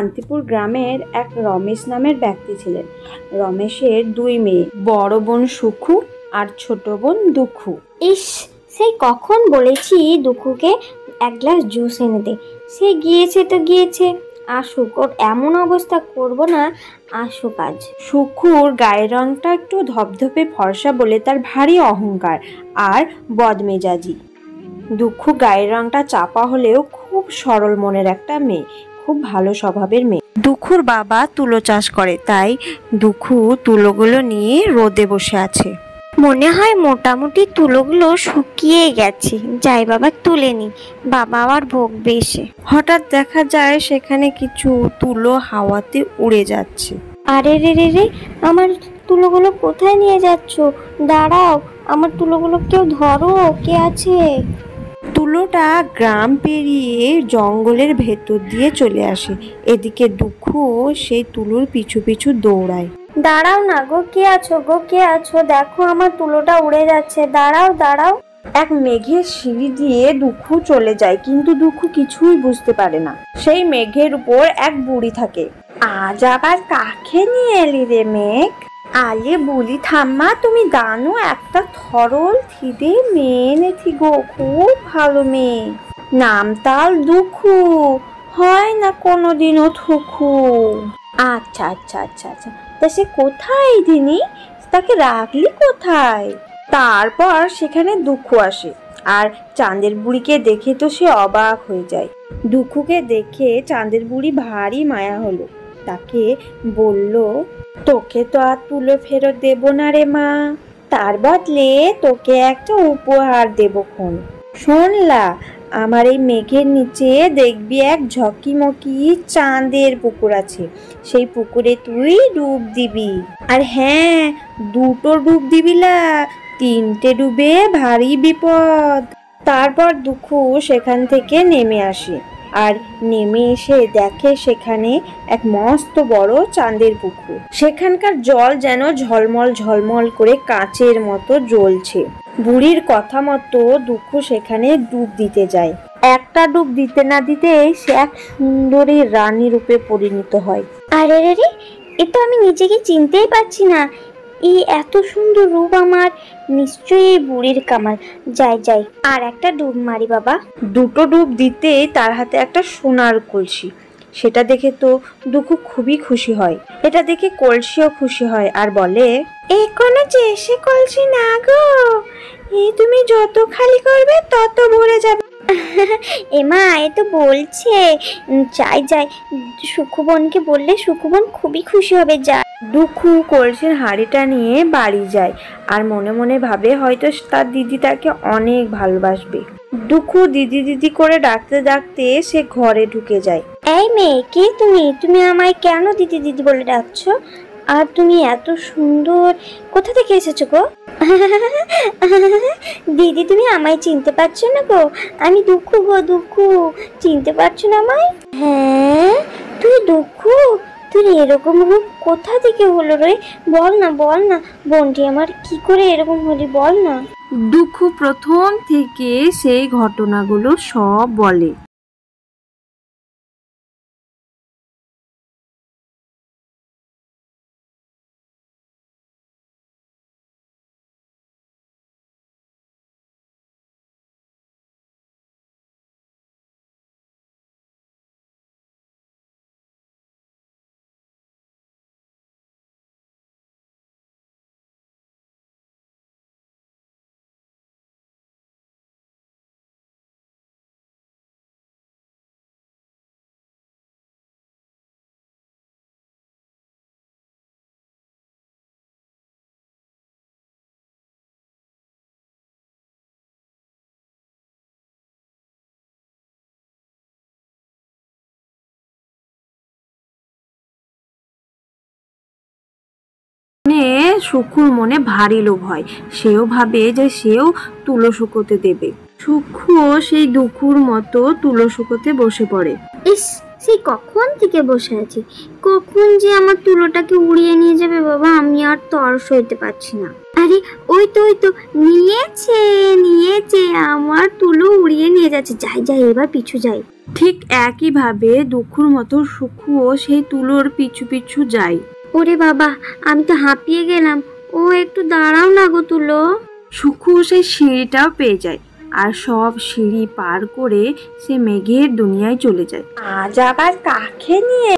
শান্তিপুর গ্রামের এক রমেশ নামের ব্যক্তি ছিলেন। রমেশের দুই মেয়ে, বড় বোন সুখু আর ছোট বোন দুঃখু। ইস, সেই কখন বলেছি দুঃখুকে এক গ্লাস জুস এনে দে, সে গিয়েছে তো গিয়েছে, আসুক, ওর এমন অবস্থা করব না, আসুক আজ। সুখুর গায়ের রংটা একটু ধপধপে ফর্সা বলে তার ভারী অহংকার আর বদমেজাজি। দুঃখু গায়ের রংটা চাপা হলেও খুব সরল মনের একটা মেয়ে, খুব ভালো স্বভাবের মেয়ে। দুঃখুর বাবা তুলো চাষ করে, তাই দুঃখু তুলোগুলো নিয়ে রোদে বসে আছে। মনে হয় মোটামুটি তুলোগুলো শুকিয়ে গেছে, যাই বাবা তুলে নি, বাবা আবার ভোগবে এসে। হঠাৎ দেখা যায় সেখানে কিছু তুলো হাওয়াতে উড়ে যাচ্ছে। আরে রে রে রে, আমার তুলোগুলো কোথায় নিয়ে যাচ্ছ? দাঁড়াও, আমার তুলোগুলো কেউ ধরো, কে আছে? তুলোটা গ্রাম পেরিয়ে জঙ্গলের ভেতর দিয়ে চলে আসে। এদিকে দুঃখু সেই তুলোর পিছু পিছু দৌড়ায়। দাঁড়াও না গো, কে আছো গো, কে আছো? দেখো আমার তুলোটা উড়ে যাচ্ছে, দাঁড়াও দাঁড়াও। এক মেঘের সিঁড়ি দিয়ে দুঃখু চলে যায়, কিন্তু দুঃখু কিছুই বুঝতে পারে না। সেই মেঘের উপর এক বুড়ি থাকে। আজ আবার কাকে নিয়ে এলি রে মেঘ? আলে বলি ঠাম্মা, তুমি জানো একটা থরল থিদে মেয়ে এনেছি গো, খুব ভালো মেয়ে, নাম তার দুঃখু, হয় না কোনোদিনও থুকু। আচ্ছা আচ্ছা আচ্ছা আচ্ছা, তা সে কোথায় দিনি, তাকে রাখলি কোথায়? তারপর সেখানে দুঃখু আসে, আর চাঁদের বুড়িকে দেখে তো সে অবাক হয়ে যায়। দুঃখুকে দেখে চাঁদের বুড়ি ভারী মায়া হলো, তাকে বলল, তোকে তো আর তুলো ফেরত দেব না রে মা, তার বদলে তোকে একটা উপহার দেব খন। শোনলা, আমার এই মেঘের নিচে দেখবি এক ঝকিমকি চাঁদের পুকুর আছে, সেই পুকুরে তুই ডুব দিবি। আর হ্যাঁ, দুটো ডুব দিবিলা, তিনটে ডুবে ভারী বিপদ। তারপর দুঃখু সেখান থেকে নেমে আসে, আর নেমে এসে দেখে সেখানে এক মস্ত বড় চাঁদের পুকুর। সেখানকার জল যেন ঝলমল ঝলমল করে কাচের মতো জ্বলছে। বুড়ির কথা মতো দুঃখু সেখানে ডুব দিতে যায়। একটা ডুব দিতে না দিতে সে এক সুন্দরী রানী রূপে পরিণত হয়। আরে রে রে, এ তো আমি নিজেকে চিনতেই পারছি না, এই এত সুন্দর রূপ আমার, নিশ্চয়ই এই বুড়ির কামাল। যাই যাই, আর একটা ডুব মারি বাবা। দুটো ডুব দিতেই তার হাতে একটা সোনার কলসি। সেটা দেখে তো দুঃখু খুবই খুশি হয়। এটা দেখে কলসিও খুশি হয় আর বলে, এই কোনো চেষে কলসি না গো, এই তুমি যত খালি করবে তত ভরে যাবে। এমা, এ তো বলছে যাই যাই, সুখুবনকে বললে সুখুবন খুবই খুশি হবে। যা। দুঃখু কলসির হাঁড়িটা নিয়ে বাড়ি যায়, আর মনে মনে ভাবে হয়তো তার দিদি তাকে অনেক ভালোবাসবে। দুঃখু দিদি দিদি করে ডাকতে ডাকতে সে ঘরে ঢুকে যায়। এই মেয়ে, কে তুমি? তুমি আমায় কেন দিদি দিদি বলে ডাকছো? আর তুমি এত সুন্দর, কোথা থেকে এসেছো গো? দিদি, তুমি আমায় চিনতে পারছো না গো? আমি দুঃখু গো, দুঃখু, চিনতে পারছো না আমায়? হ্যাঁ, তুই দুঃখু? তুই এরকম রূপ কোথা থেকে হলো রে? বল না বল না, বোনটি আমার কি করে এরকম হলি, বল না। দুঃখু প্রথম থেকে সেই ঘটনাগুলো সব বলে। সুখুর মনে ভারী লোভ হয়, সেও ভাবে যে সেও তুলো শুকোতে দেবে। সুখুও সেই দুঃখুর মতো তুলো শুকোতে বসে পড়ে। ইস, সেই কখন থেকে বসে আছি, কখন যে আমার তুলোটাকে উড়িয়ে নিয়ে যাবে বাবা, আমি আর তর সইতে পারছি না। আরে ওই তো নিয়েছে, আমার তুলো উড়িয়ে নিয়ে যাচ্ছে, যাই যাই এবার পিছু যাই। ঠিক একইভাবে দুঃখুর মতো সুখুও সেই তুলোর পিছু পিছু যায়। ওরে বাবা, আমি তো হাঁপিয়ে গেলাম। ও একটু দাঁড়াও না গো তুলো। সুখু সেই সিঁড়িটাও পেয়ে যায় আর সব সিঁড়ি পার করে সে মেঘের দুনিয়ায় চলে যায়। আজ আবার কাকে নিয়ে?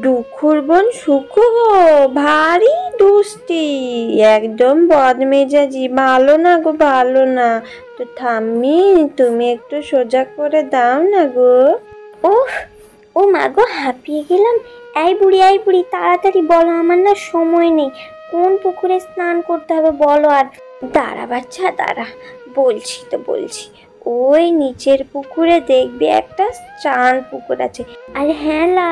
দুঃখুর বোন সুখু গো, ভারী দুষ্টি, একদম বদমেজাজি, ভালো না গো, ভালো না। তো ঠাম্মি, তুমি একটু সোজা করে দাও না গো। ওহ, ও মা গো, হাঁপিয়ে গেলাম। এই বুড়ি তাড়াতাড়ি বলো, আমার না সময় নেই। কোন পুকুরে স্নান করতে হবে বলো। আর দাঁড়া বাচ্চা দাঁড়া, বলছি। ওই নিচের পুকুরে দেখবি একটা চান পুকুর আছে। আর হ্যাঁ লা,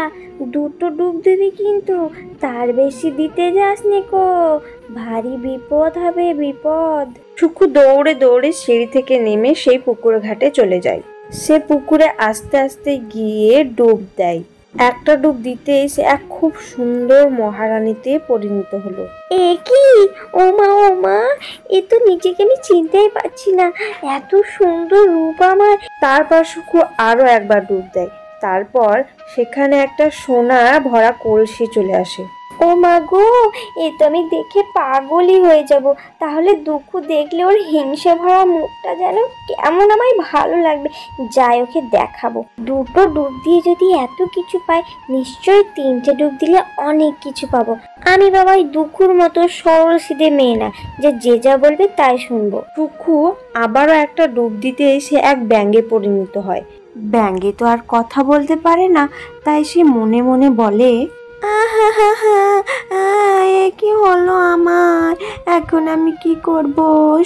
2টো ডুব দিবি কিন্তু, তার বেশি দিতে যাস নিকো, ভারী বিপদ হবে, বিপদ। সুখু দৌড়ে দৌড়ে সিঁড়ি থেকে নেমে সেই পুকুর ঘাটে চলে যায়। সে পুকুরে আস্তে আস্তে গিয়ে ডুব দেয়। একটা ডুব দিতেই সে এক খুব সুন্দর মহারানীতে পরিণত হলো। এ কি, ও মা, এ তো নিজেকে আমি চিনতেই পারছি না, এত সুন্দর রূপ আমার। তারপর সুখু আরো একবার ডুব দেয়। তারপর সেখানে একটা সোনা ভরা কলসি চলে আসে। ও মা গো, এ তো আমি দেখে পাগলই হয়ে যাব। তাহলে দুঃখ দেখলে ওর হিংসে ভরা মুখটা যেন কেমন আমায় ভালো লাগবে। যাই, ওকে দেখাবো। 2টো ডুব দিয়ে যদি এত কিছু পাই, নিশ্চয়ই 3টে ডুব দিলে অনেক কিছু পাবো। আমি বাবা ওই দুঃখুর মতো সরল সিধে মেয়ে না যে যা বলবে তাই শুনবো। সুখু আবারও একটা ডুব দিতে সে এক ব্যাঙে পরিণত হয়। ব্যাঙে তো আর কথা বলতে পারে না, তাই সে মনে মনে বলে, এ কি হলো আমার, এখন আমি কি করব?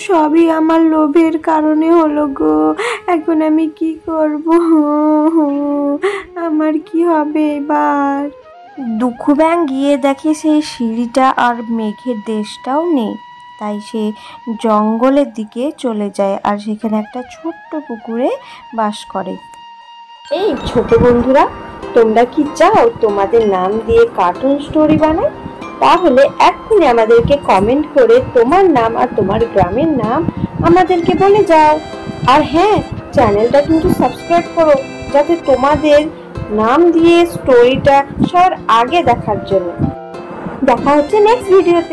সবই আমার লোভের কারণে হলো গো, এখন আমি কি করব? আমার কি হবে এবার? দুঃখু ব্যাঙ গিয়ে দেখে সেই সিঁড়িটা আর মেঘের দেশটাও নেই। তাই সে জঙ্গলের দিকে চলে যায় আর সেখানে একটা ছোট্ট পুকুরে বাস করে। এই ছোট বন্ধুরা, তোমরা কি চাও তোমাদের নাম দিয়ে কার্টুন স্টোরি বানাই? তাহলে এক্ষুনি আমাদেরকে কমেন্ট করে তোমার নাম আর তোমার গ্রামের নাম আমাদেরকে বলে যাও। আর হ্যাঁ, চ্যানেলটা কিন্তু সাবস্ক্রাইব করো, যাতে তোমাদের নাম দিয়ে স্টোরিটা সবার আগে দেখার জন্য। দেখা হচ্ছে নেক্সট ভিডিওতে।